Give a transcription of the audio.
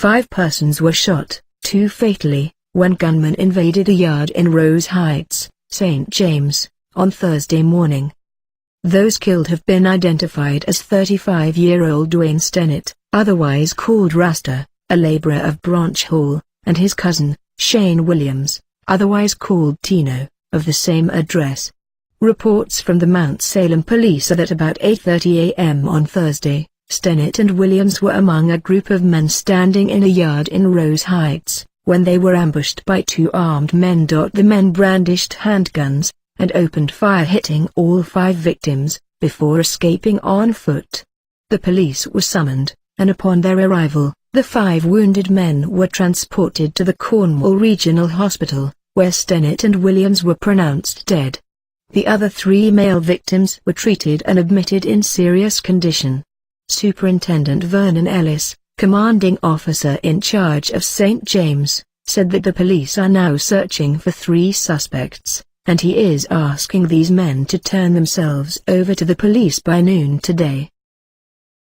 5 persons were shot, 2 fatally, when gunmen invaded a yard in Rose Heights, St. James, on Thursday morning. Those killed have been identified as 35-year-old Dwayne Stennett, otherwise called Rasta, a laborer of Branch Hall, and his cousin, Stennett Williams, otherwise called Tino, of the same address. Reports from the Mount Salem police are that about 8:30 a.m. on Thursday, Stennett and Williams were among a group of men standing in a yard in Rose Heights, when they were ambushed by 2 armed men. The men brandished handguns, and opened fire, hitting all 5 victims, before escaping on foot. The police were summoned, and upon their arrival, the 5 wounded men were transported to the Cornwall Regional Hospital, where Stennett and Williams were pronounced dead. The other 3 male victims were treated and admitted in serious condition. Superintendent Vernon Ellis, commanding officer in charge of St. James, said that the police are now searching for 3 suspects, and he is asking these men to turn themselves over to the police by noon today.